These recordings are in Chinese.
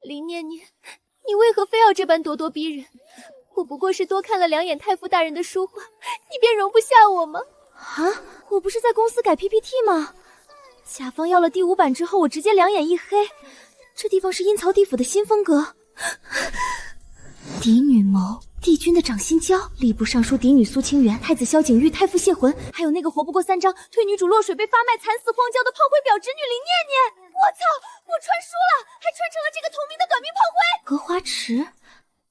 林念念，你为何非要这般咄咄逼人？我不过是多看了2眼太傅大人的书画，你便容不下我吗？啊！我不是在公司改 PPT 吗？甲方要了第5版之后，我直接2眼一黑。这地方是阴曹地府的新风格。嫡女谋，帝君的掌心胶，吏部尚书嫡女苏清源，太子萧景玉，太傅谢魂，还有那个活不过3章，推女主落水被发卖惨死荒郊的炮灰婊侄女林念念。我操！我穿书了，还穿成了这个同名的短命炮灰。荷花池，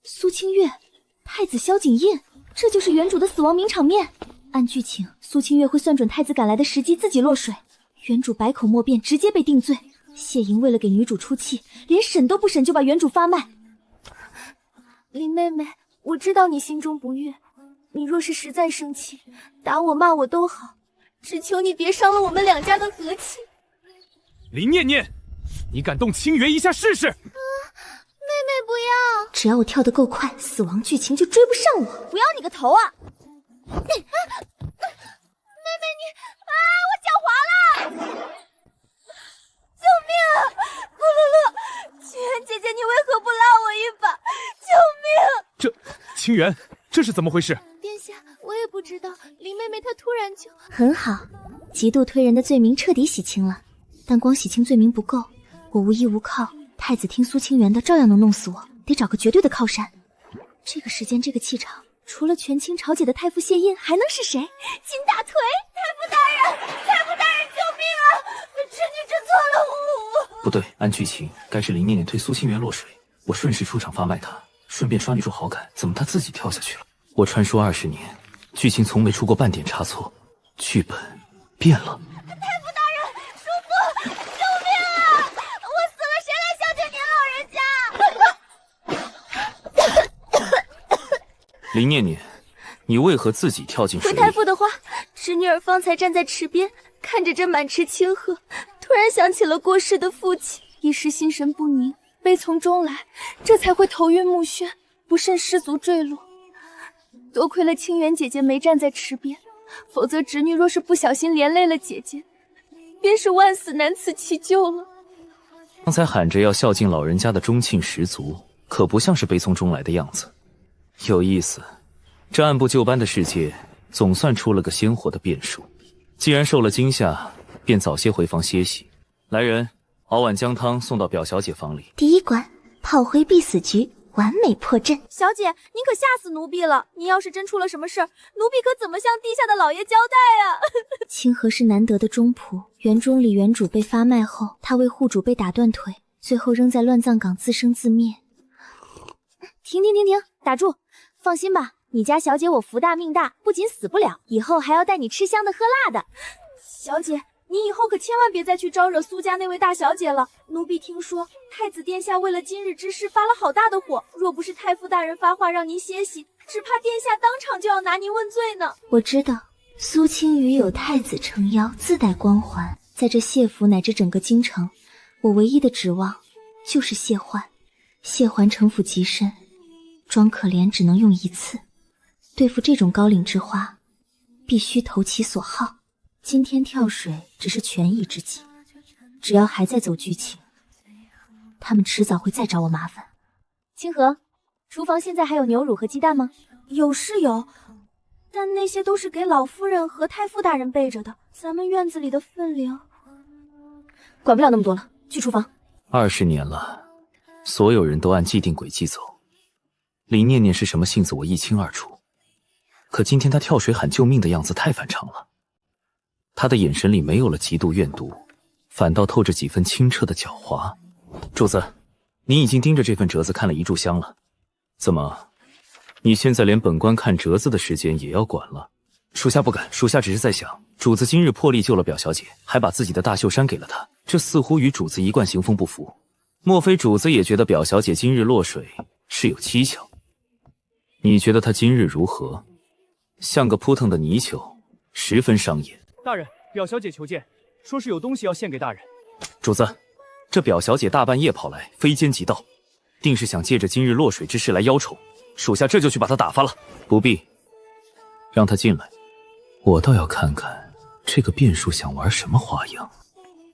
苏清月，太子萧景印，这就是原主的死亡名场面。按剧情，苏清月会算准太子赶来的时机自己落水，原主百口莫辩，直接被定罪。谢莹为了给女主出气，连审都不审就把原主发卖。林妹妹，我知道你心中不悦，你若是实在生气，打我骂我都好，只求你别伤了我们2家的和气。林念念，你敢动清源一下试试？妹妹不要！只要我跳得够快，死亡剧情就追不上我。不要你个头啊！妹妹你啊，我脚滑了！救命啊！咕噜噜，清源姐姐，你为何不拉我一把？救命！清源，这是怎么回事？殿下，我也不知道，林妹妹她突然就……很好，极度推人的罪名彻底洗清了。但光洗清罪名不够，我无依无靠，太子听苏清源的照样能弄死我，得找个绝对的靠山。这个时间，这个气场，除了权倾朝野的太傅谢印，还能是谁？金大腿！太傅大人，太傅大人，救命啊！侄女知错了，不对，按剧情该是林念念推苏清源落水，我顺势出场发卖她，顺便刷女主好感，怎么她自己跳下去了？我传说20年，剧情从没出过半点差错，剧本变了。太傅大人，叔父，救命啊！我死了，谁来孝敬您老人家？林念念，你为何自己跳进水里？回太傅的话，侄女儿方才站在池边，看着这满池清河，突然想起了过世的父亲，一时心神不宁，悲从中来，这才会头晕目眩，不慎失足坠落。多亏了清源姐姐没站在池边，否则侄女若是不小心连累了姐姐，便是万死难辞其咎了。刚才喊着要孝敬老人家的忠庆十足，可不像是悲从中来的样子。有意思，这按部就班的世界，总算出了个鲜活的变数。既然受了惊吓，便早些回房歇息。来人，熬碗姜汤送到表小姐房里。第1关，炮灰必死局，完美破阵。小姐，您可吓死奴婢了！您要是真出了什么事儿，奴婢可怎么向地下的老爷交代啊？清河是难得的忠仆，原中里原主被发卖后，他为护主被打断腿，最后扔在乱葬岗自生自灭。停，打住！放心吧，你家小姐我福大命大，不仅死不了，以后还要带你吃香的喝辣的。小姐，你以后可千万别再去招惹苏家那位大小姐了。奴婢听说太子殿下为了今日之事发了好大的火，若不是太傅大人发话让您歇息，只怕殿下当场就要拿您问罪呢。我知道，苏清羽有太子撑腰，自带光环，在这谢府乃至整个京城，我唯一的指望就是谢焕。谢桓城府极深，装可怜只能用1次。对付这种高岭之花，必须投其所好。今天跳水只是权宜之计，只要还在走剧情，他们迟早会再找我麻烦。清河，厨房现在还有牛乳和鸡蛋吗？有是有，但那些都是给老夫人和太傅大人备着的，咱们院子里的分量管不了那么多了，去厨房。20年了，所有人都按既定轨迹走，林念念是什么性子我一清二楚，可今天她跳水喊救命的样子太反常了。她的眼神里没有了极度怨毒，反倒透着几分清澈的狡猾。主子，你已经盯着这份折子看了1炷香了，怎么你现在连本官看折子的时间也要管了？属下不敢，属下只是在想，主子今日破例救了表小姐，还把自己的大袖衫给了她，这似乎与主子一贯行风不符。莫非主子也觉得表小姐今日落水是有蹊跷？你觉得她今日如何？像个扑腾的泥鳅，十分伤眼。大人，表小姐求见，说是有东西要献给大人。主子，这表小姐大半夜跑来，非奸即盗，定是想借着今日落水之事来邀宠，属下这就去把她打发了。不必，让她进来，我倒要看看这个变数想玩什么花样。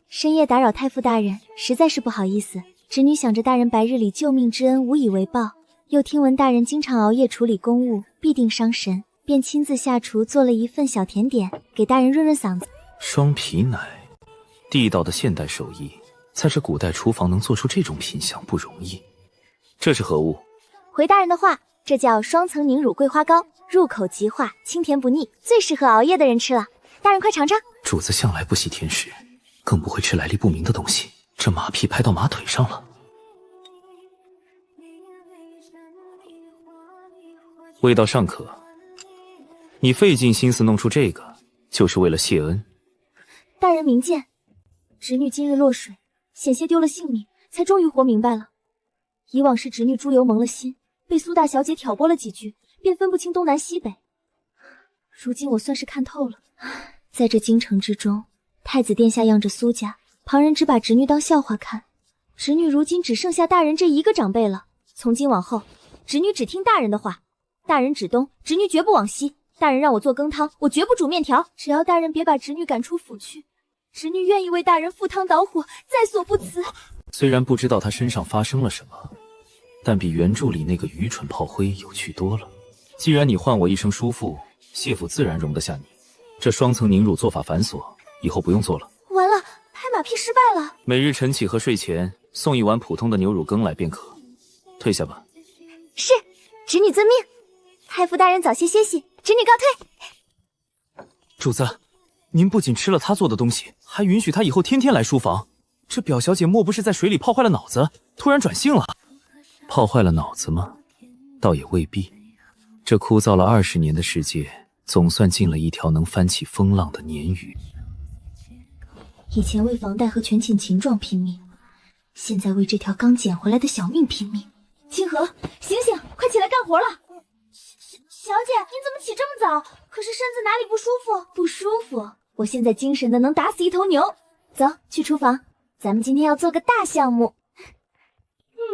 深夜打扰太傅大人，实在是不好意思，侄女想着大人白日里救命之恩无以为报，又听闻大人经常熬夜处理公务，必定伤神，便亲自下厨做了一份小甜点，给大人润润嗓子。双皮奶，地道的现代手艺，在这古代厨房能做出这种品相不容易。这是何物？回大人的话，这叫双层凝乳桂花糕，入口即化，清甜不腻，最适合熬夜的人吃了。大人快尝尝。主子向来不喜甜食，更不会吃来历不明的东西。这马屁拍到马腿上了。味道尚可，你费尽心思弄出这个，就是为了谢恩。大人明鉴，侄女今日落水，险些丢了性命，才终于活明白了。以往是侄女猪油蒙了心，被苏大小姐挑拨了几句，便分不清东南西北。如今我算是看透了。在这京城之中，太子殿下让着苏家，旁人只把侄女当笑话看。侄女如今只剩下大人这一个长辈了，从今往后，侄女只听大人的话。大人指东，侄女绝不往西。大人让我做羹汤，我绝不煮面条。只要大人别把侄女赶出府去，侄女愿意为大人赴汤蹈火，在所不辞。虽然不知道他身上发生了什么，但比原著里那个愚蠢炮灰有趣多了。既然你唤我一声叔父，谢府自然容得下你。这双层凝乳做法繁琐，以后不用做了。完了，拍马屁失败了。每日晨起和睡前送一碗普通的牛乳羹来便可。退下吧。是，侄女遵命。太傅大人早些歇息，侄女告退。主子，您不仅吃了他做的东西，还允许他以后天天来书房。这表小姐莫不是在水里泡坏了脑子，突然转性了？泡坏了脑子吗？倒也未必。这枯燥了20年的世界，总算进了一条能翻起风浪的鲶鱼。以前为房贷和权倾情状拼命，现在为这条刚捡回来的小命拼命。清河，醒醒，快起来干活了！小姐，您怎么起这么早？可是身子哪里不舒服？不舒服？我现在精神的能打死一头牛。走，去厨房，咱们今天要做个大项目。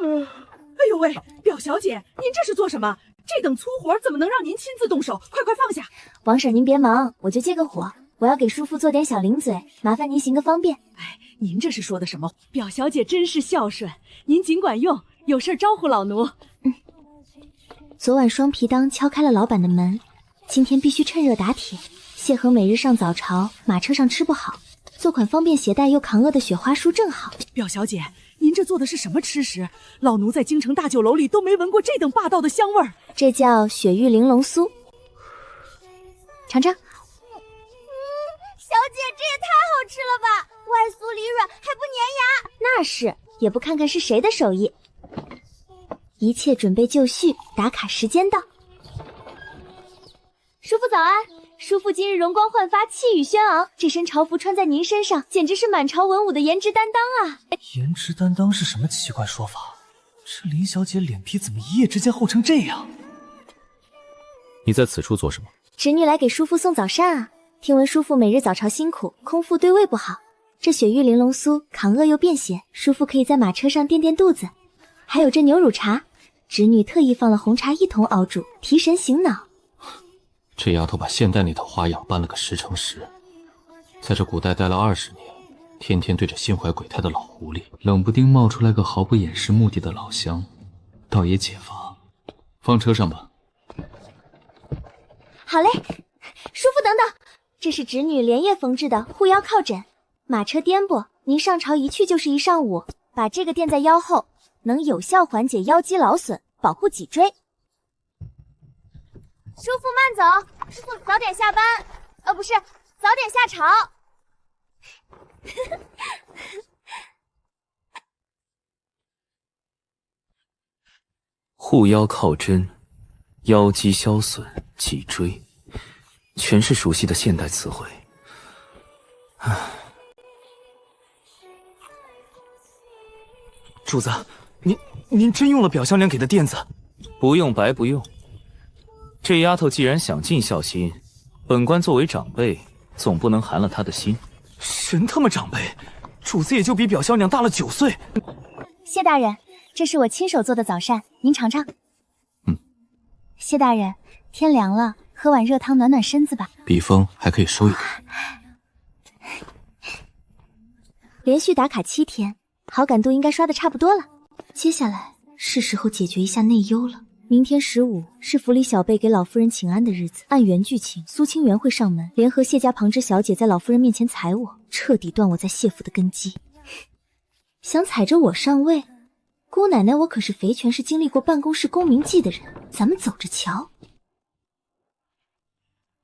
哎呦喂，表小姐，您这是做什么？这等粗活怎么能让您亲自动手？快放下！王婶您别忙，我就借个火，我要给叔父做点小零嘴，麻烦您行个方便。哎，您这是说的什么？表小姐真是孝顺，您尽管用，有事招呼老奴。昨晚双皮当敲开了老板的门，今天必须趁热打铁。谢恒每日上早朝，马车上吃不好，做款方便携带又抗饿的雪花酥正好。表小姐，您这做的是什么吃食？老奴在京城大酒楼里都没闻过这等霸道的香味儿。这叫雪玉玲珑酥，尝尝。小姐，这也太好吃了吧！外酥里软，还不粘牙。那是，也不看看是谁的手艺。一切准备就绪，打卡时间到。叔父早安！叔父今日容光焕发，气宇轩昂，这身朝服穿在您身上，简直是满朝文武的颜值担当啊！颜值担当是什么奇怪说法？这林小姐脸皮怎么一夜之间厚成这样？你在此处做什么？侄女来给叔父送早膳啊！听闻叔父每日早朝辛苦，空腹对胃不好，这雪玉玲珑酥抗饿又便携，叔父可以在马车上垫垫肚子。还有这牛乳茶，侄女特意放了红茶一同熬煮，提神醒脑。这丫头把现代那套花样搬了个10成10，在这古代待了20年，天天对着心怀鬼胎的老狐狸，冷不丁冒出来个毫不掩饰目的的老乡，倒也解乏。放车上吧。好嘞，叔父等等，这是侄女连夜缝制的护腰靠枕，马车颠簸，您上朝一去就是1上午，把这个垫在腰后，能有效缓解腰肌劳损，保护脊椎。叔父慢走，叔父早点下班，不是，早点下朝。护腰靠针，腰肌消损，脊椎，全是熟悉的现代词汇。主子，您真用了表香娘给的垫子？不用白不用。这丫头既然想尽孝心，本官作为长辈，总不能寒了她的心。神他妈长辈，主子也就比表香娘大了9岁。谢大人，这是我亲手做的早膳，您尝尝。谢大人，天凉了，喝碗热汤暖暖身子吧。笔锋还可以收一点。连续打卡7天，好感度应该刷的差不多了。接下来是时候解决一下内忧了。明天15是府里小辈给老夫人请安的日子，按原剧情，苏清源会上门，联合谢家旁支小姐在老夫人面前踩我，彻底断我在谢府的根基。想踩着我上位？姑奶奶，我可是肥泉市经历过办公室公民记的人，咱们走着瞧。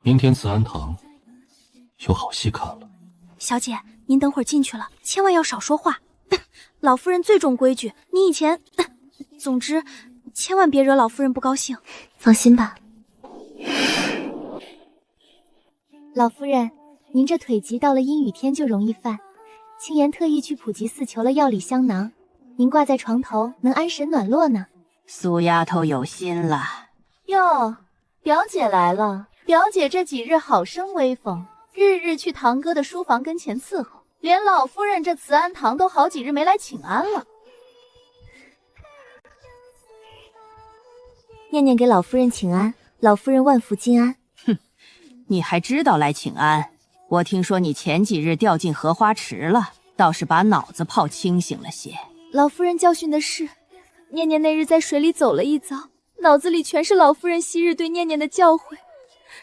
明天慈安堂有好戏看了。小姐，您等会儿进去了，千万要少说话。老夫人最重规矩，你以前……总之，千万别惹老夫人不高兴。放心吧。老夫人，您这腿疾到了阴雨天就容易犯，青言特意去普吉寺求了药理香囊，您挂在床头能安神暖络呢。苏丫头有心了。哟，表姐来了。表姐这几日好生威风，日日去堂哥的书房跟前伺候，连老夫人这慈安堂都好几日没来请安了。念念给老夫人请安，老夫人万福金安。哼，你还知道来请安？我听说你前几日掉进荷花池了，倒是把脑子泡清醒了些。老夫人教训的是，念念那日在水里走了一遭，脑子里全是老夫人昔日对念念的教诲。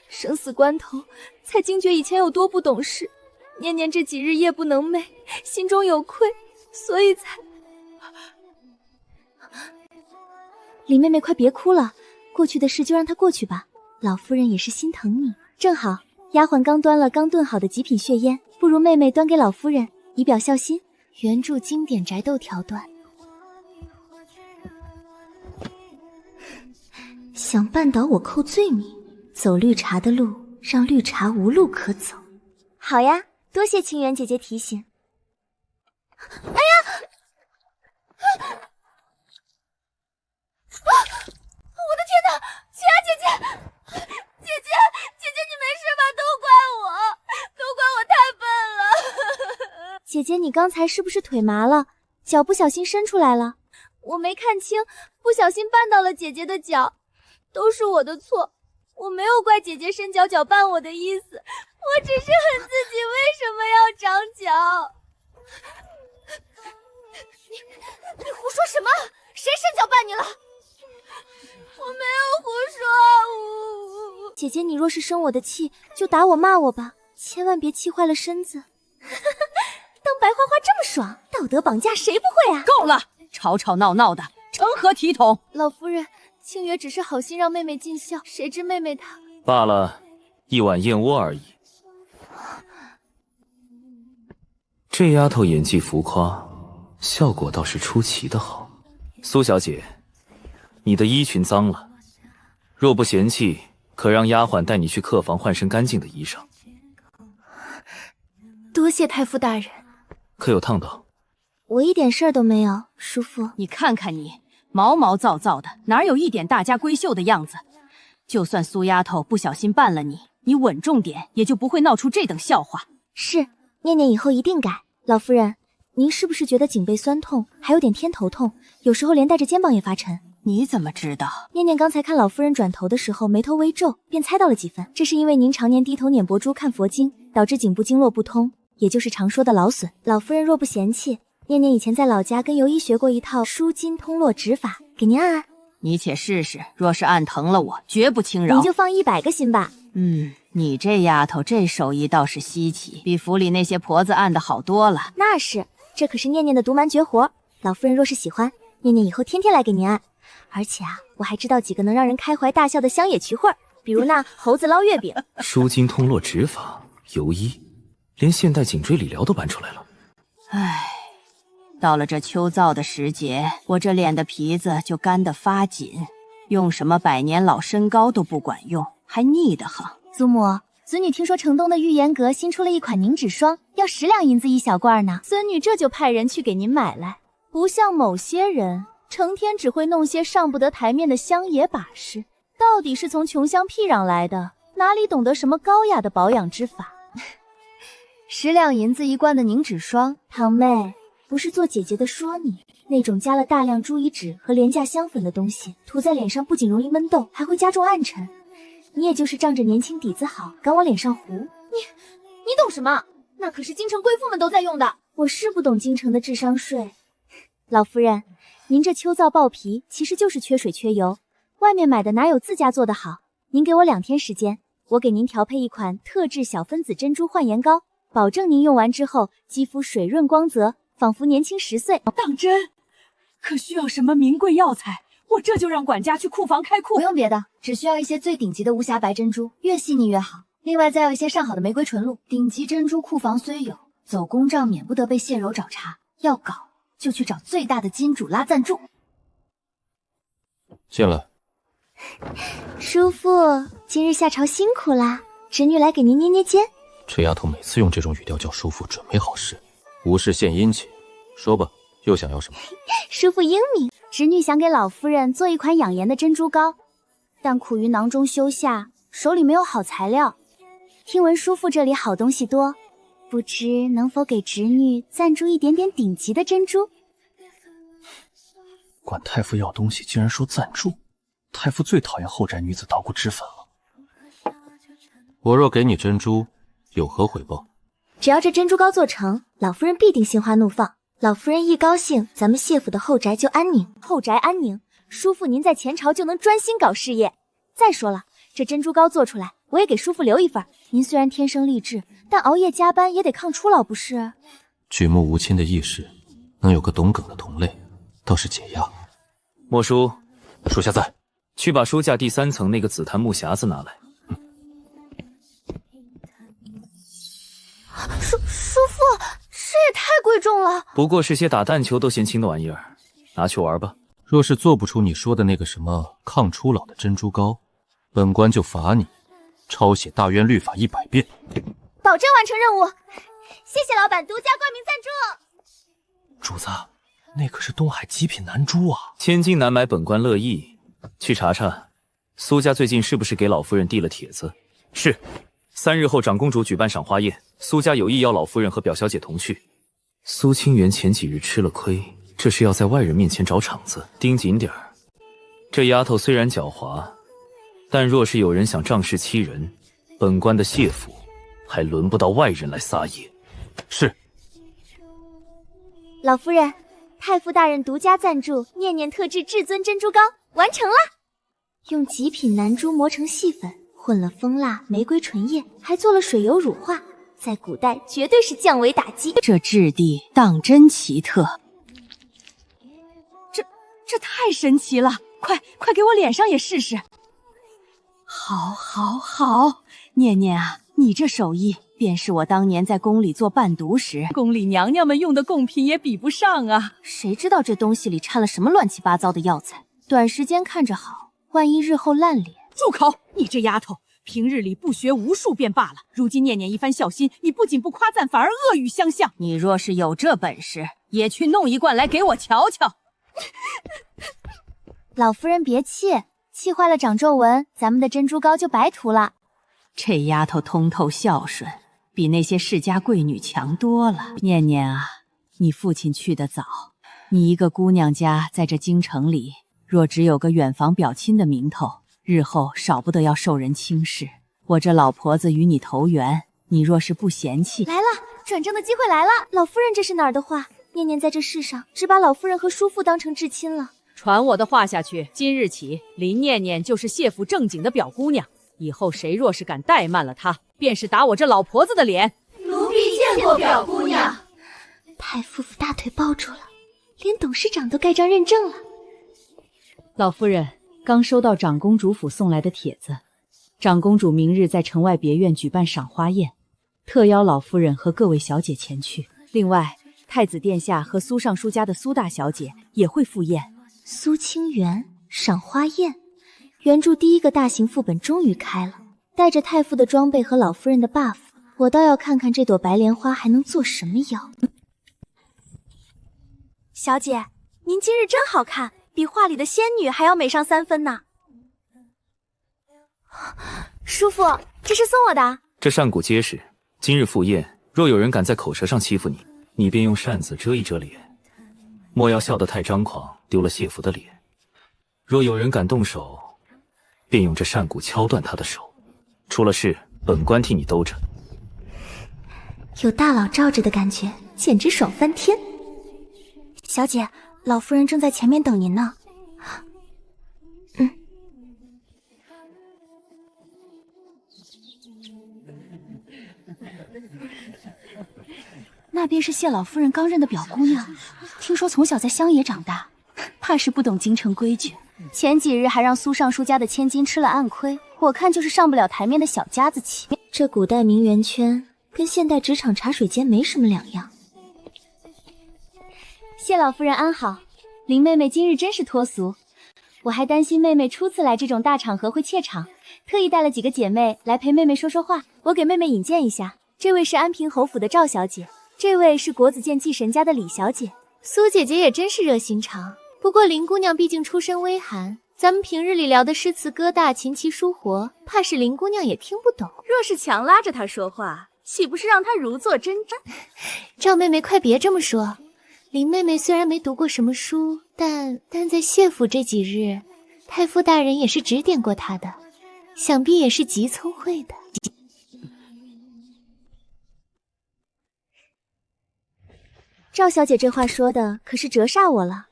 生死关头，才惊觉以前有多不懂事。念念这几日夜不能寐，心中有愧，所以才……李妹妹，快别哭了，过去的事就让它过去吧。老夫人也是心疼你。正好，丫鬟刚端了刚炖好的极品血烟，不如妹妹端给老夫人，以表孝心。原著经典宅斗条段。想绊倒我扣罪名，走绿茶的路，让绿茶无路可走。好呀，多谢清源姐姐提醒。哎呀！我的天哪！齐雅姐姐，姐姐，你没事吧？都怪我太笨了。姐姐，你刚才是不是腿麻了？脚不小心伸出来了？我没看清，不小心绊到了姐姐的脚，都是我的错。我没有怪姐姐伸脚搅绊我的意思，我只是恨自己为什么要长脚。你胡说什么？谁伸脚绊你了？我没有胡说。姐姐，你若是生我的气，就打我骂我吧，千万别气坏了身子。当白花花这么爽，道德绑架谁不会啊？够了，吵吵闹闹的，成何体统？老夫人，清月只是好心让妹妹尽孝，谁知妹妹她……罢了，一碗燕窝而已。这丫头演技浮夸，效果倒是出奇的好。苏小姐，你的衣裙脏了，若不嫌弃，可让丫鬟带你去客房换身干净的衣裳。多谢太傅大人。可有烫到？我一点事儿都没有，叔父。你看看你，毛毛躁躁的，哪有一点大家闺秀的样子？就算苏丫头不小心绊了你，你稳重点，也就不会闹出这等笑话。是，念念以后一定改。老夫人，您是不是觉得颈背酸痛，还有点偏头痛，有时候连带着肩膀也发沉？你怎么知道？念念刚才看老夫人转头的时候眉头微皱，便猜到了几分。这是因为您常年低头捻佛珠看佛经，导致颈部经络不通，也就是常说的劳损。老夫人若不嫌弃，念念以前在老家跟尤医学过一套舒筋通络指法，给您按按。你且试试，若是按疼了我，绝不轻饶。您就放100个心吧。你这丫头这手艺倒是稀奇，比府里那些婆子按的好多了。那是，这可是念念的独门绝活。老夫人若是喜欢，念念以后天天来给您按。而且啊，我还知道几个能让人开怀大笑的乡野曲会，比如那猴子捞月饼。舒筋通络指法，尤医，连现代颈椎理疗都搬出来了。唉，到了这秋燥的时节，我这脸的皮子就干得发紧，用什么百年老参膏都不管用，还腻得很。祖母，孙女听说城东的玉颜阁新出了一款凝脂霜，要10两银子一小罐呢。孙女这就派人去给您买来。不像某些人，成天只会弄些上不得台面的乡野把式，到底是从穷乡僻壤来的，哪里懂得什么高雅的保养之法？10两银子一罐的凝脂霜，堂妹，不是做姐姐的说你，那种加了大量猪胰脂和廉价香粉的东西，涂在脸上不仅容易闷痘，还会加重暗沉。你也就是仗着年轻底子好，敢往脸上糊。你懂什么？那可是京城贵妇们都在用的。我是不懂京城的智商税。老夫人，您这秋燥爆皮其实就是缺水缺油，外面买的哪有自家做的好？您给我2天时间，我给您调配一款特制小分子珍珠焕颜膏，保证您用完之后肌肤水润光泽，仿佛年轻10岁。当真？可需要什么名贵药材？我这就让管家去库房开库。不用别的，只需要一些最顶级的无瑕白珍珠，越细腻越好。另外再要一些上好的玫瑰纯露。顶级珍珠库房虽有，走公账免不得被谢柔找茬。要搞就去找最大的金主拉赞助。进来。叔父，今日下朝辛苦啦，侄女来给您捏捏肩。这丫头每次用这种语调叫叔父，准没好事。无事献殷勤，说吧，又想要什么？叔父英明，侄女想给老夫人做一款养颜的珍珠膏，但苦于囊中羞下，手里没有好材料。听闻叔父这里好东西多，不知能否给侄女赞助一点点顶级的珍珠？管太傅要东西，竟然说赞助！太傅最讨厌后宅女子捣鼓脂粉了。我若给你珍珠，有何回报？只要这珍珠膏做成，老夫人必定心花怒放。老夫人一高兴，咱们谢府的后宅就安宁。后宅安宁，叔父您在前朝就能专心搞事业。再说了，这珍珠膏做出来，我也给叔父留一份。您虽然天生丽质，但熬夜加班也得抗初老，不是？举目无亲的义士，能有个懂梗的同类，倒是解压。莫叔，属下在。去把书架第3层那个紫檀木匣子拿来。叔父，这也太贵重了。不过是些打弹球都嫌轻的玩意儿，拿去玩吧。若是做不出你说的那个什么抗初老的珍珠膏，本官就罚你抄写大渊律法100遍。保证完成任务。谢谢老板独家冠名赞助。主子，那可是东海极品男珠啊，千金难买，本官乐意。去查查，苏家最近是不是给老夫人递了帖子？是。3日后，长公主举办赏花宴，苏家有意邀老夫人和表小姐同去。苏清源前几日吃了亏，这是要在外人面前找场子，盯紧点儿。这丫头虽然狡猾，但若是有人想仗势欺人，本官的谢府还轮不到外人来撒野。是。老夫人，太傅大人独家赞助念念特制至尊珍珠膏完成了，用极品男珠磨成细粉，混了蜂蜡、玫瑰纯液，还做了水油乳化，在古代绝对是降维打击。这质地当真奇特，这太神奇了！快给我脸上也试试。好，念念啊，你这手艺便是我当年在宫里做伴读时，宫里娘娘们用的贡品也比不上啊。谁知道这东西里掺了什么乱七八糟的药材？短时间看着好，万一日后烂脸……住口！你这丫头，平日里不学无术便罢了，如今念念一番孝心，你不仅不夸赞，反而恶语相向。你若是有这本事，也去弄一罐来给我瞧瞧。老夫人别气，气坏了长皱纹，咱们的珍珠膏就白涂了。这丫头通透孝顺，比那些世家贵女强多了。念念啊，你父亲去得早，你一个姑娘家在这京城里，若只有个远房表亲的名头，日后少不得要受人轻视。我这老婆子与你投缘，你若是不嫌弃，来了，转正的机会来了。老夫人这是哪儿的话？念念在这世上只把老夫人和叔父当成至亲了。传我的话下去，今日起，林念念就是谢府正经的表姑娘。以后谁若是敢怠慢了她，便是打我这老婆子的脸。奴婢见过表姑娘。太夫妇大腿抱住了，连董事长都盖章认证了。老夫人刚收到长公主府送来的帖子，长公主明日在城外别院举办赏花宴，特邀老夫人和各位小姐前去。另外，太子殿下和苏尚书家的苏大小姐也会赴宴。苏清源赏花宴，原著第1个大型副本终于开了，带着太傅的装备和老夫人的 buff， 我倒要看看这朵白莲花还能做什么妖。小姐，您今日真好看，比画里的仙女还要美上3分呢。叔父，这是送我的。这扇骨结实，今日赴宴，若有人敢在口舌上欺负你，你便用扇子遮一遮脸，莫要笑得太张狂，丢了谢府的脸。若有人敢动手，便用这扇骨敲断他的手。出了事，本官替你兜着。有大佬罩着的感觉，简直爽翻天。小姐，老夫人正在前面等您呢。那便是谢老夫人刚认的表姑娘，听说从小在乡野长大，怕是不懂京城规矩。前几日还让苏尚书家的千金吃了暗亏，我看就是上不了台面的小家子气。这古代名媛圈跟现代职场茶水间没什么两样。谢老夫人安好，林妹妹今日真是脱俗，我还担心妹妹初次来这种大场合会怯场，特意带了几个姐妹来陪妹妹说说话。我给妹妹引荐一下，这位是安平侯府的赵小姐，这位是国子监祭神家的李小姐。苏姐姐也真是热心肠，不过林姑娘毕竟出身微寒，咱们平日里聊的诗词歌大、琴棋书活，怕是林姑娘也听不懂。若是强拉着她说话，岂不是让她如坐针毡？赵妹妹快别这么说，林妹妹虽然没读过什么书，但在谢府这几日，太傅大人也是指点过她的，想必也是极聪慧的。赵小姐这话说的可是折煞我了，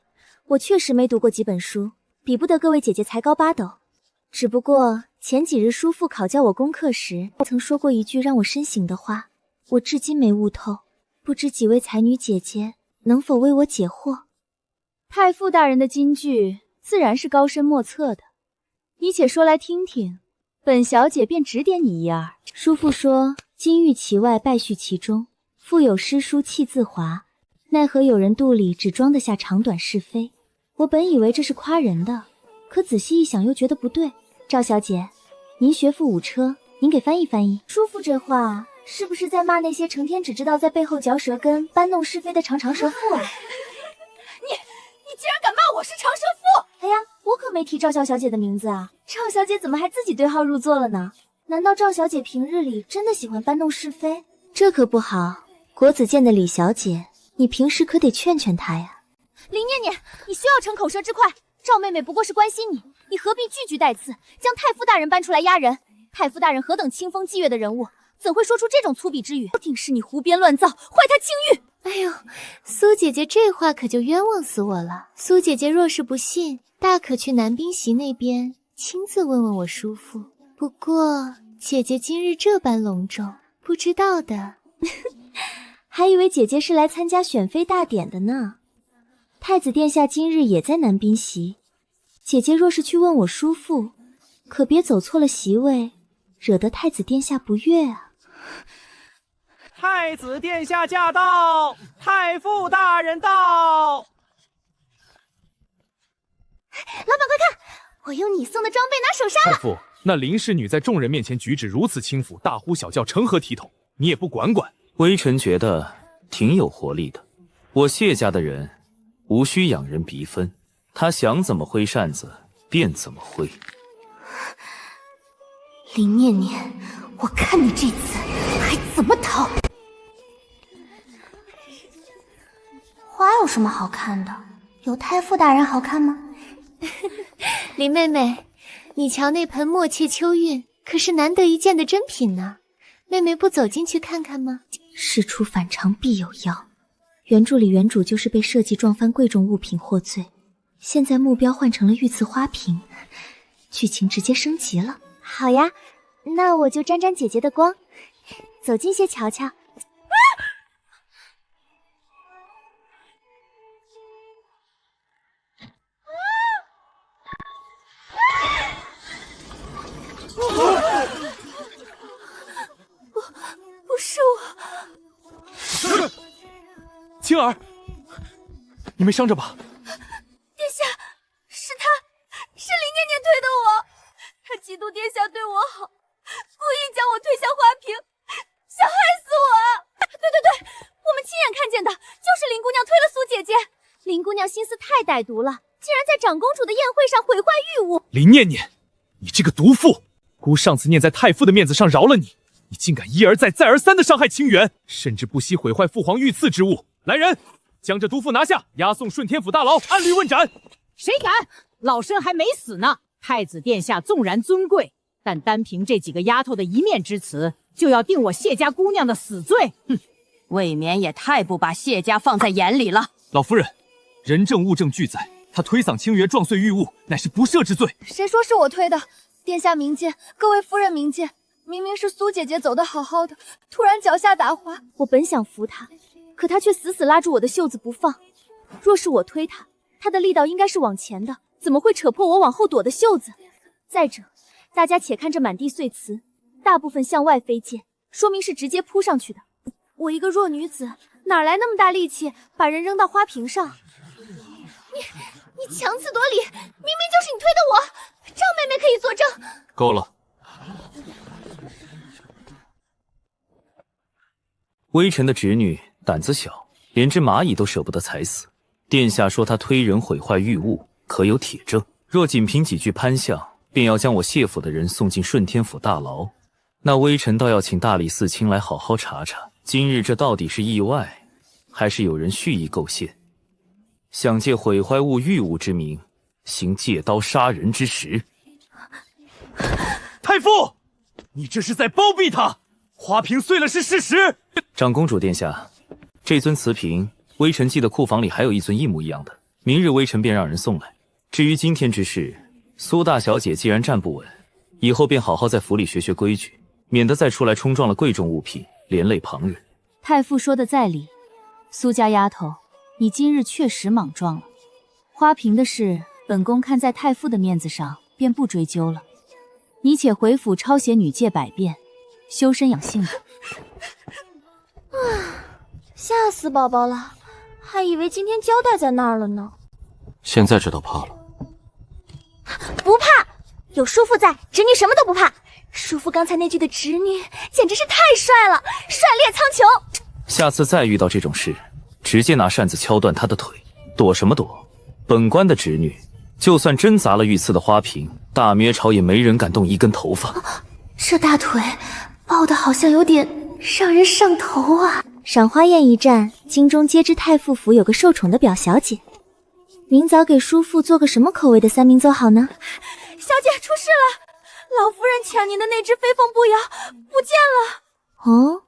我确实没读过几本书，比不得各位姐姐才高八斗。只不过前几日叔父考教我功课时，曾说过一句让我深省的话，我至今没悟透，不知几位才女姐姐能否为我解惑？太傅大人的金句自然是高深莫测的，你且说来听听，本小姐便指点你一二。叔父说：“金玉其外，败絮其中。腹有诗书气自华，奈何有人肚里只装得下长短是非。”我本以为这是夸人的，可仔细一想又觉得不对。赵小姐，您学富五车，您给翻译翻译。叔父这话是不是在骂那些成天只知道在背后嚼舌根、搬弄是非的长舌妇啊？你竟然敢骂我是长舌妇！哎呀，我可没提赵小姐的名字啊！赵小姐怎么还自己对号入座了呢？难道赵小姐平日里真的喜欢搬弄是非？这可不好，国子监的李小姐，你平时可得劝劝她呀。林念念，你休要逞口舌之快，赵妹妹不过是关心你，你何必句句带刺，将太傅大人搬出来压人？太傅大人何等清风霁月的人物，怎会说出这种粗鄙之语？定是你胡编乱造，坏他清誉！哎呦，苏姐姐这话可就冤枉死我了。苏姐姐若是不信，大可去南滨席那边亲自问问我叔父。不过姐姐今日这般隆重，不知道的还以为姐姐是来参加选妃大典的呢。太子殿下今日也在南滨席，姐姐若是去问我叔父，可别走错了席位，惹得太子殿下不悦啊。太子殿下驾到，太傅大人到。老板快看，我用你送的装备拿手上了。太傅，那林氏女在众人面前举止如此轻浮，大呼小叫，成何体统？你也不管管。微臣觉得挺有活力的。我谢家的人无需仰人鼻分，他想怎么挥扇子便怎么挥。林念念，我看你这次还怎么逃！花有什么好看的？有太傅大人好看吗？林妹妹，你瞧那盆墨切秋韵，可是难得一见的珍品呢。妹妹不走进去看看吗？事出反常必有妖。原著里原主就是被设计撞翻贵重物品获罪，现在目标换成了御赐花瓶，剧情直接升级了。好呀，那我就沾沾姐姐的光，走近些瞧瞧。不是我，青儿，你没伤着吧？殿下，是他，是林念念推的我，他嫉妒殿下对我好，故意将我推下花瓶，想害死我啊！对，我们亲眼看见的，就是林姑娘推了苏姐姐。林姑娘心思太歹毒了，竟然在长公主的宴会上毁坏玉物。林念念，你这个毒妇！姑上次念在太傅的面子上饶了你，你竟敢一而再再而三的伤害清源，甚至不惜毁坏父皇御赐之物。来人，将这毒妇拿下，押送顺天府大牢，按律问斩。谁敢？老身还没死呢。太子殿下纵然尊贵，但单凭这几个丫头的一面之词，就要定我谢家姑娘的死罪。哼，未免也太不把谢家放在眼里了。老夫人，人证物证俱在，他推搡清源撞碎玉物，乃是不赦之罪。谁说是我推的？殿下明鉴，各位夫人明鉴，明明是苏姐姐走得好好的，突然脚下打滑。我本想扶她，可她却死死拉住我的袖子不放。若是我推她，她的力道应该是往前的，怎么会扯破我往后躲的袖子？再者，大家且看这满地碎瓷，大部分向外飞溅，说明是直接扑上去的。我一个弱女子，哪来那么大力气把人扔到花瓶上？你强词夺理，明明就是你推的我，赵妹妹可以作证。够了。微臣的侄女胆子小，连只蚂蚁都舍不得踩死。殿下说她推人毁坏玉物，可有铁证？若仅凭几句攀相，便要将我谢府的人送进顺天府大牢，那微臣倒要请大理寺卿来好好查查，今日这到底是意外，还是有人蓄意构陷，想借毁坏物玉物之名，行借刀杀人之实。太傅，你这是在包庇他！花瓶碎了是事实。长公主殿下，这尊瓷瓶，微臣记得库房里还有一尊一模一样的，明日微臣便让人送来。至于今天之事，苏大小姐既然站不稳，以后便好好在府里学学规矩，免得再出来冲撞了贵重物品，连累旁人。太傅说的在理，苏家丫头，你今日确实莽撞了。花瓶的事，本宫看在太傅的面子上，便不追究了。你且回府抄写女诫百遍，修身养性吧。吓死宝宝了，还以为今天交代在那儿了呢。现在知道怕了。不怕，有叔父在，侄女什么都不怕。叔父刚才那句的侄女简直是太帅了，帅裂苍穹。下次再遇到这种事，直接拿扇子敲断他的腿。躲什么躲？本官的侄女，就算真砸了御赐的花瓶，大灭朝也没人敢动一根头发。这大腿抱得好像有点让人上头啊！赏花宴一战，京中皆知太傅府有个受宠的表小姐，明早给叔父做个什么口味的三明治好呢？小姐出事了，老夫人抢您的那只飞凤步摇不见了。哦，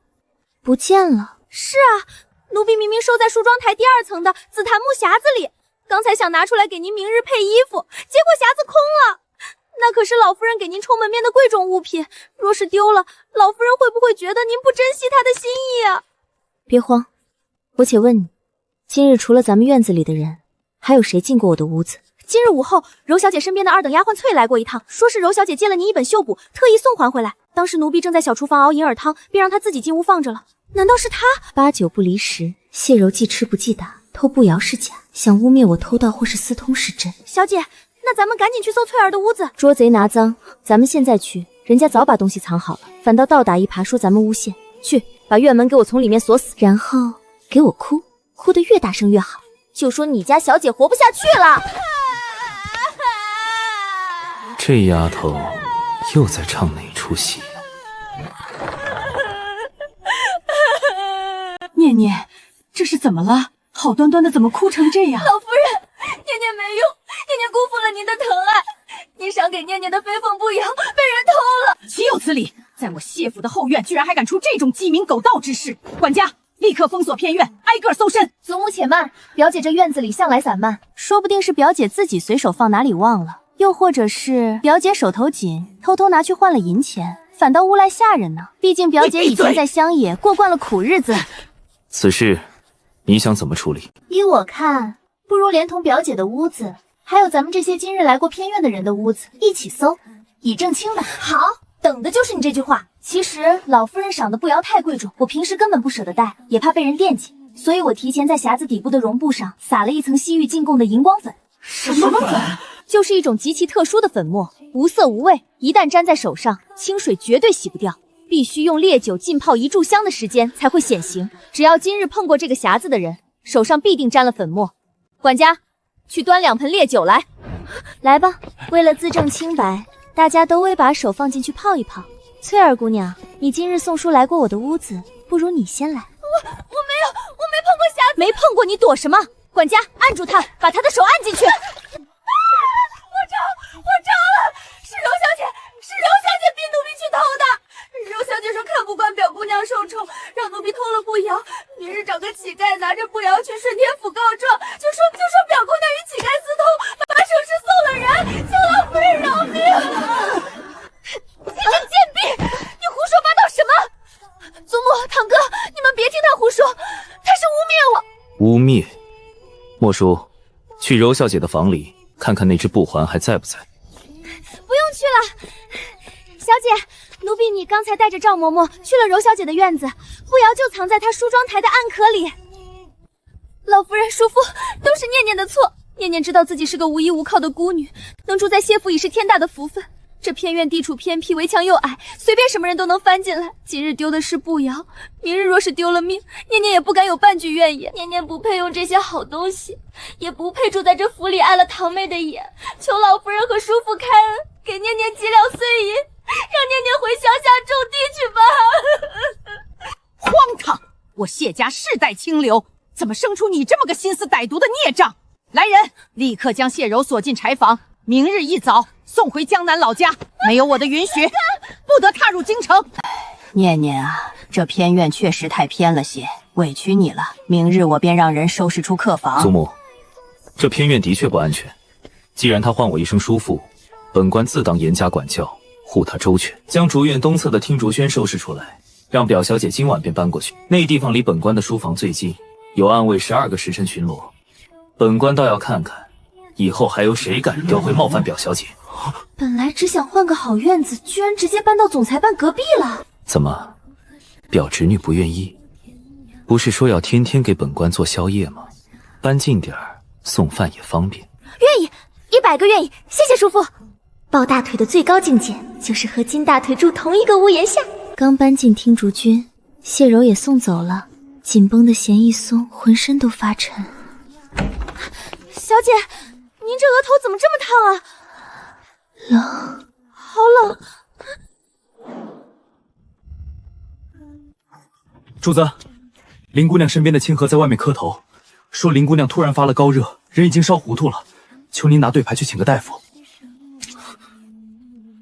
不见了。是啊，奴婢明明收在梳妆台第2层的紫檀木匣子里，刚才想拿出来给您明日配衣服，结果匣子空了。那可是老夫人给您充门面的贵重物品，若是丢了，老夫人会不会觉得您不珍惜她的心意啊？别慌，我且问你，今日除了咱们院子里的人，还有谁进过我的屋子？今日午后，柔小姐身边的2等丫鬟翠来过一趟，说是柔小姐借了您一本绣补，特意送还回来。当时奴婢正在小厨房熬银耳汤，便让她自己进屋放着了。难道是她？8九不离10，谢柔记吃不记打，偷步摇是假，想污蔑我偷盗或是私通是真。小姐，那咱们赶紧去搜翠儿的屋子。捉贼拿赃，咱们现在去，人家早把东西藏好了，反倒倒打一耙说咱们诬陷。去，把院门给我从里面锁死，然后给我哭，哭得越大声越好，就说你家小姐活不下去了。这丫头又在唱哪出戏？念念，这是怎么了？好端端的怎么哭成这样？老夫人，念念没用，念念辜负了您的疼爱，您赏给念念的飞凤步摇被人偷了。岂有此理！在我谢府的后院，居然还敢出这种鸡鸣狗盗之事！管家，立刻封锁片院，挨个搜身。祖母且慢，表姐这院子里向来散漫，说不定是表姐自己随手放哪里忘了，又或者是表姐手头紧，偷偷拿去换了银钱，反倒诬赖下人呢。毕竟表姐以前在乡野过惯了苦日子。此事你想怎么处理？依我看，不如连同表姐的屋子，还有咱们这些今日来过偏院的人的屋子一起搜，以正清白。好，等的就是你这句话。其实老夫人赏的步摇太贵重，我平时根本不舍得带，也怕被人惦记，所以我提前在匣子底部的绒布上撒了一层西域进贡的荧光粉。什么粉？就是一种极其特殊的粉末，无色无味，一旦沾在手上，清水绝对洗不掉，必须用烈酒浸泡1炷香的时间才会显形。只要今日碰过这个匣子的人，手上必定沾了粉末。管家，去端2盆烈酒来。来吧，为了自证清白，大家都为把手放进去泡一泡。翠儿姑娘，你今日送书来过我的屋子，不如你先来。我没碰过匣子。没碰过你躲什么？管家，按住他，把他的手按进去。我招了，是柔小姐逼奴婢去偷的。柔小姐说看不惯表姑娘受宠，让奴婢偷了步摇，明日找个乞丐拿着步摇去顺天府告状，就说表污蔑。莫叔，去柔小姐的房里看看那只布环还在不在。不用去了，小姐，奴婢你刚才带着赵嬷嬷去了柔小姐的院子，步摇就藏在她梳妆台的暗壳里。老夫人、叔父，都是念念的错。念念知道自己是个无依无靠的孤女，能住在谢府已是天大的福分。这偏院地处偏僻，围墙又矮，随便什么人都能翻进来。今日丢的是步摇，明日若是丢了命，念念也不敢有半句怨言。念念不配用这些好东西，也不配住在这府里碍了堂妹的眼。求老夫人和叔父开恩，给念念几两碎银，让念念回乡下种地去吧。荒唐！我谢家世代清流，怎么生出你这么个心思歹毒的孽障？来人，立刻将谢柔锁进柴房，明日一早送回江南老家。没有我的允许，不得踏入京城。念念啊，这偏院确实太偏了些，委屈你了。明日我便让人收拾出客房。祖母，这偏院的确不安全。既然他唤我一声叔父，本官自当严加管教，护他周全。将竹院东侧的听竹轩收拾出来，让表小姐今晚便搬过去。那地方离本官的书房最近，有暗卫12个时辰巡逻。本官倒要看看，以后还有谁敢刁会冒犯表小姐。本来只想换个好院子，居然直接搬到总裁办隔壁了。怎么，表侄女不愿意？不是说要天天给本官做宵夜吗？搬近点儿，送饭也方便。愿意，100个愿意，谢谢叔父。抱大腿的最高境界，就是和金大腿住同一个屋檐下。刚搬进听竹君，谢柔也送走了，紧绷的弦一松，浑身都发沉。小姐，您这额头怎么这么烫啊？冷，好冷。主子，林姑娘身边的清河在外面磕头，说林姑娘突然发了高热，人已经烧糊涂了，求您拿对牌去请个大夫。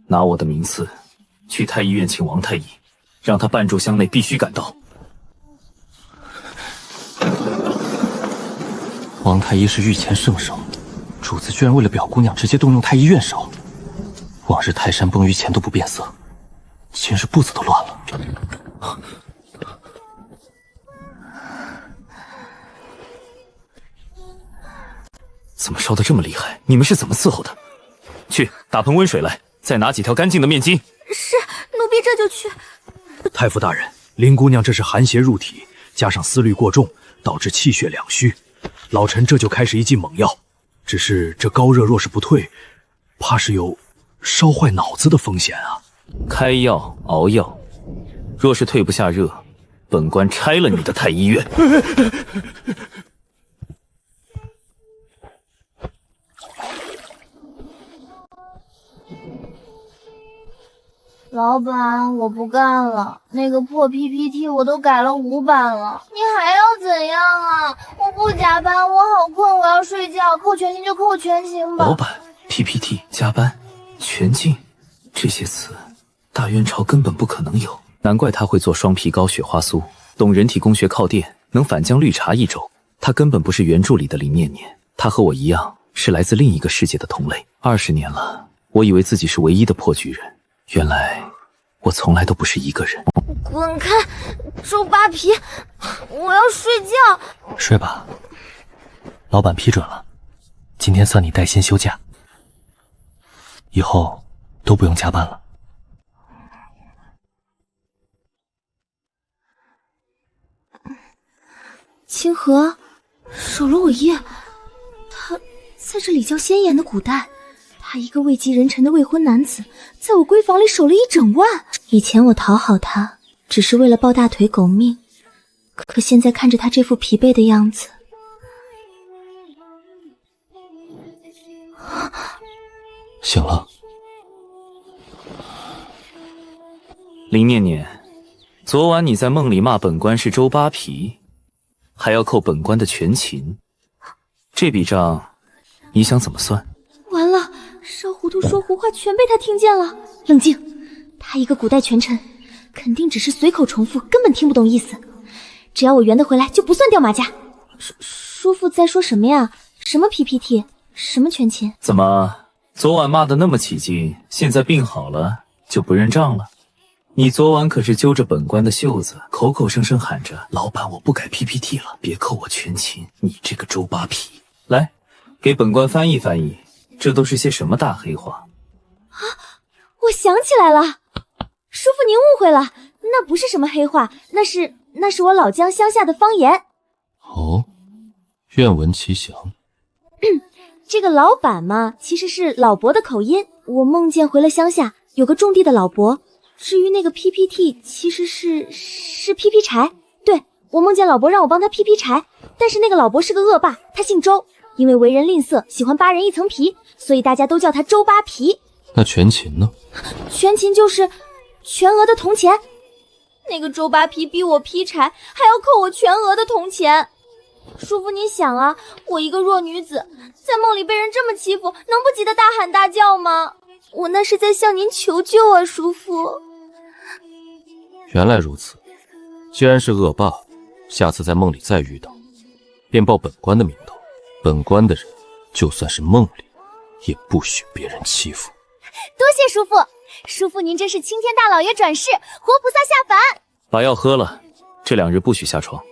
拿我的名次去太医院请王太医，让他半炷香内必须赶到。王太医是御前圣手，主子居然为了表姑娘直接动用太医院手。往日泰山崩于前都不变色，今日步子都乱了。怎么烧得这么厉害？你们是怎么伺候的？去打盆温水来，再拿几条干净的面巾。是，奴婢这就去。太傅大人，林姑娘这是寒邪入体，加上思虑过重，导致气血两虚。老臣这就开始一剂猛药，只是这高热若是不退，怕是有烧坏脑子的风险啊！开药熬药，若是退不下热，本官拆了你的太医院。老板，我不干了，那个破 PPT 我都改了5版了，你还要怎样啊？我不加班，我好困，我要睡觉，扣全勤就扣全勤吧。老板 ，PPT 加班。全境这些词，大元朝根本不可能有，难怪他会做双皮膏雪花酥，懂人体工学靠垫，能反将绿茶1周。他根本不是原著里的林念念，他和我一样是来自另一个世界的同类。20年了，我以为自己是唯一的破局人，原来我从来都不是一个人。滚开，周扒皮！我要睡觉。睡吧，老板批准了，今天算你带薪休假。以后都不用加班了。清河守了我夜，他在这礼教森严的古代，他一个位极人臣的未婚男子，在我闺房里守了1整晚。以前我讨好他，只是为了抱大腿狗命，可现在看着他这副疲惫的样子，醒了。林念念，昨晚你在梦里骂本官是周扒皮，还要扣本官的全勤，这笔账你想怎么算？完了，烧糊涂说胡话全被他听见了。冷静，他一个古代权臣，肯定只是随口重复，根本听不懂意思。只要我圆得回来，就不算掉马甲。叔父在说什么呀？什么 PPT？ 什么权勤？怎么昨晚骂得那么起劲，现在病好了就不认账了？你昨晚可是揪着本官的袖子，口口声声喊着老板我不改 PPT 了，别扣我全勤，你这个周扒皮。来，给本官翻译翻译，这都是些什么大黑话？啊，我想起来了，叔父您误会了，那不是什么黑话，那是我老家乡下的方言。哦，愿闻其详。这个老板嘛，其实是老伯的口音。我梦见回了乡下，有个种地的老伯。至于那个 PPT， 其实是劈柴。对，我梦见老伯让我帮他劈柴，但是那个老伯是个恶霸，他姓周，因为为人吝啬，喜欢扒人一层皮，所以大家都叫他周扒皮。那全勤呢？全勤就是全额的铜钱。那个周扒皮逼我劈柴，还要扣我全额的铜钱。叔父，你想啊，我一个弱女子，在梦里被人这么欺负，能不急得大喊大叫吗？我那是在向您求救啊，叔父。原来如此，既然是恶霸，下次在梦里再遇到，便报本官的名头。本官的人，就算是梦里，也不许别人欺负。多谢叔父，叔父您真是青天大老爷转世，活菩萨下凡。把药喝了，这2日不许下床。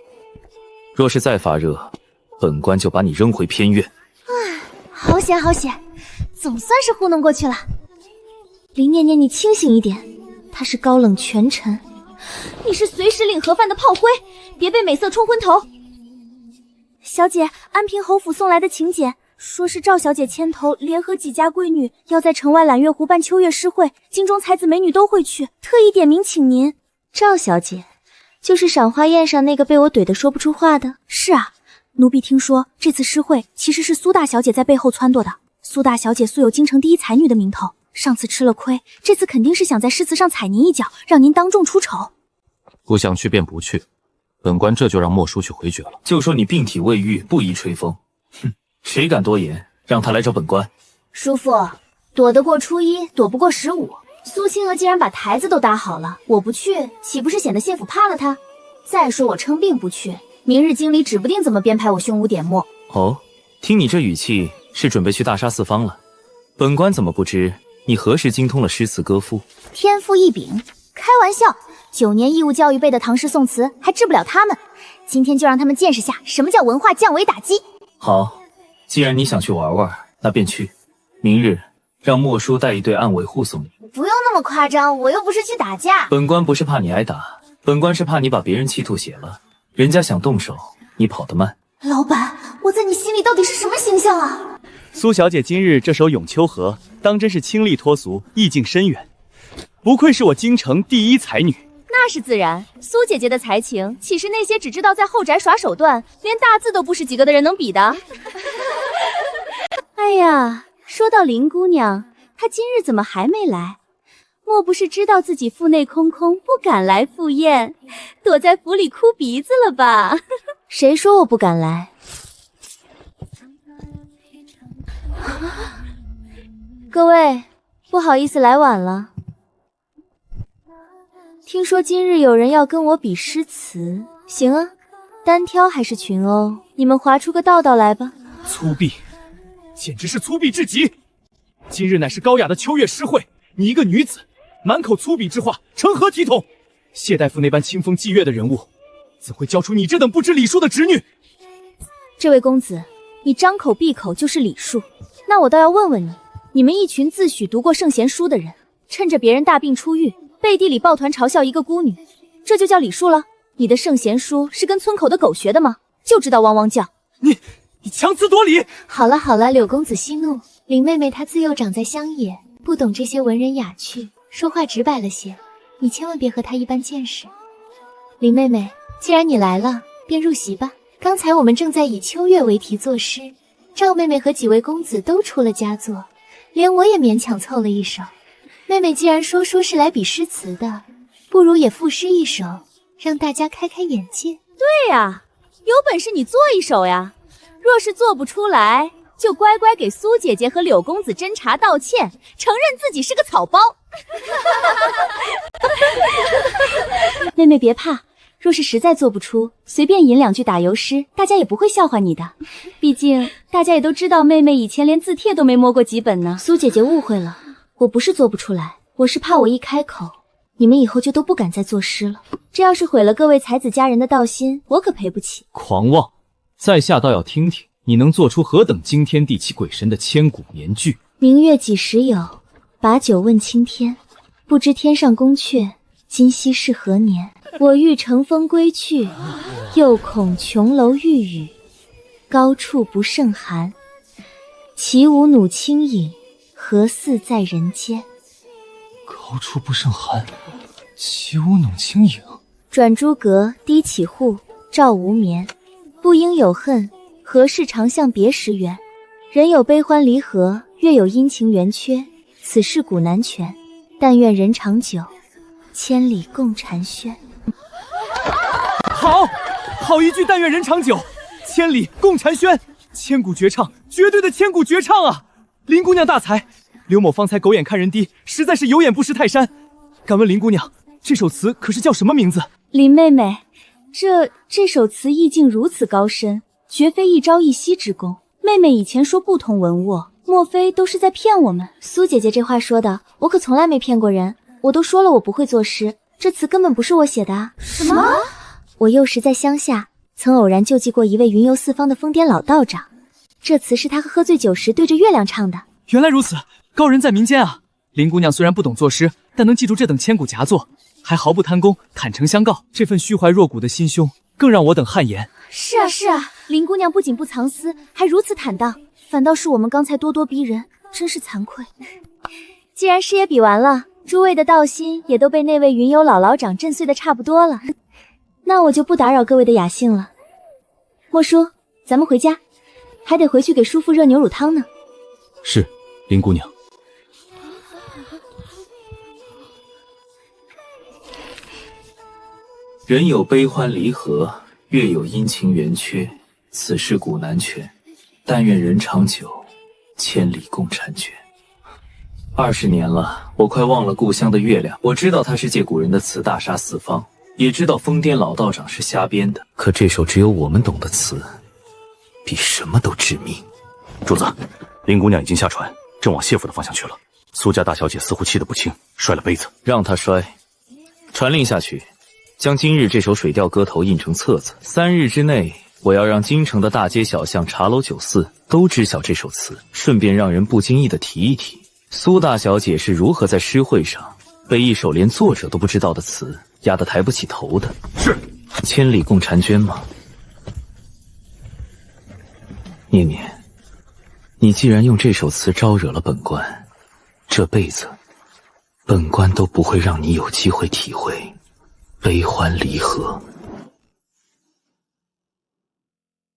若是再发热，本官就把你扔回偏院。好险好险，总算是糊弄过去了。林念念，你清醒一点，他是高冷权臣，你是随时领盒饭的炮灰，别被美色冲昏头。小姐，安平侯府送来的请柬，说是赵小姐牵头，联合几家闺女，要在城外揽月湖办秋月诗会，京中才子美女都会去，特意点名请您。赵小姐，就是赏花宴上那个被我怼得说不出话的。是啊，奴婢听说这次诗会其实是苏大小姐在背后撺掇的。苏大小姐素有京城第一才女的名头，上次吃了亏，这次肯定是想在诗词上踩您一脚，让您当众出丑。不想去便不去，本官这就让莫叔去回绝了。就说你病体未愈，不宜吹风。哼，谁敢多言，让他来找本官。叔父，躲得过初一，躲不过15。苏青娥既然把台子都搭好了，我不去，岂不是显得谢府怕了她？再说我称病不去，明日经理指不定怎么编排我胸无点墨。哦，听你这语气，是准备去大杀四方了。本官怎么不知你何时精通了诗词歌赋？天赋异禀？开玩笑，9年义务教育背的唐诗宋词还治不了他们。今天就让他们见识下什么叫文化降维打击。好，既然你想去玩玩，那便去。明日让莫叔带一队暗卫护送你。不用那么夸张，我又不是去打架。本官不是怕你挨打，本官是怕你把别人气吐血了，人家想动手，你跑得慢。老板，我在你心里到底是什么形象啊？苏小姐今日这首《咏秋河》，当真是清丽脱俗，意境深远，不愧是我京城第一才女。那是自然，苏姐姐的才情，岂是那些只知道在后宅耍手段，连大字都不识几个的人能比的？哎呀，说到林姑娘，她今日怎么还没来？莫不是知道自己腹内空空，不敢来赴宴，躲在府里哭鼻子了吧？谁说我不敢来？各位，不好意思来晚了。听说今日有人要跟我比诗词，行啊，单挑还是群殴？你们划出个道道来吧。粗鄙，简直是粗鄙至极！今日乃是高雅的秋月诗会，你一个女子，满口粗鄙之话，成何体统？谢大夫那般清风霁月的人物，怎会教出你这等不知礼数的侄女？这位公子，你张口闭口就是礼数，那我倒要问问你，你们一群自诩读过圣贤书的人，趁着别人大病初愈，背地里抱团嘲笑一个孤女，这就叫礼数了？你的圣贤书是跟村口的狗学的吗？就知道汪汪叫。你强词夺理！好了好了，柳公子息怒。林妹妹她自幼长在乡野，不懂这些文人雅趣，说话直白了些，你千万别和她一般见识。林妹妹，既然你来了，便入席吧。刚才我们正在以秋月为题作诗，赵妹妹和几位公子都出了佳作，连我也勉强凑了一首。妹妹既然说是来比诗词的，不如也赋诗一首，让大家开开眼界。对呀，有本事你做一首呀！若是做不出来，就乖乖给苏姐姐和柳公子斟茶道歉，承认自己是个草包。妹妹别怕，若是实在做不出，随便吟2句打油诗，大家也不会笑话你的。毕竟大家也都知道妹妹以前连字帖都没摸过几本呢。苏姐姐误会了，我不是做不出来，我是怕我一开口，你们以后就都不敢再作诗了。这要是毁了各位才子佳人的道心，我可赔不起。狂妄！在下倒要听听你能做出何等惊天地泣鬼神的千古年句。明月几时有？把酒问青天。不知天上宫阙，今夕是何年？我欲乘风归去，又恐琼楼玉宇，高处不胜寒。起舞驽轻饮，何似在人间？高处不胜寒，起舞驽轻饮。转朱阁，低绮户，照无眠。不应有恨，何事长向别时圆？人有悲欢离合，月有阴晴圆缺，此事古难全。但愿人长久，千里共婵娟。好一句但愿人长久，千里共婵娟，千古绝唱，绝对的千古绝唱啊！林姑娘大才，刘某方才狗眼看人低，实在是有眼不识泰山。敢问林姑娘，这首词可是叫什么名字？林妹妹，这首词意境如此高深，绝非一朝一夕之功。妹妹以前说不通文物，莫非都是在骗我们？苏姐姐这话说的，我可从来没骗过人。我都说了我不会作诗，这词根本不是我写的啊！什么？我幼时在乡下，曾偶然救济过一位云游四方的疯癫老道长，这词是他喝醉酒时对着月亮唱的。原来如此，高人在民间啊！林姑娘虽然不懂作诗，但能记住这等千古佳作，还毫不贪功，坦诚相告，这份虚怀若谷的心胸，更让我等汗颜。是啊，林姑娘不仅不藏私，还如此坦荡，反倒是我们刚才咄咄逼人，真是惭愧。既然诗也比完了，诸位的道心也都被那位云游老长震碎的差不多了，那我就不打扰各位的雅兴了。莫叔，咱们回家，还得回去给叔父热牛乳汤呢。是，林姑娘。人有悲欢离合，月有阴晴圆缺，此事古难全。但愿人长久，千里共婵娟。20年了，我快忘了故乡的月亮。我知道他是借古人的词大杀四方，也知道疯癫老道长是瞎编的。可这首只有我们懂的词，比什么都致命。主子，林姑娘已经下船，正往谢府的方向去了。苏家大小姐似乎气得不轻，摔了杯子。让她摔。传令下去，将今日这首水调歌头印成册子。3日之内，我要让京城的大街小巷、茶楼酒肆都知晓这首词，顺便让人不经意地提一提苏大小姐是如何在诗会上被一首连作者都不知道的词压得抬不起头的。是。千里共婵娟吗？念念，你既然用这首词招惹了本官，这辈子本官都不会让你有机会体会悲欢离合。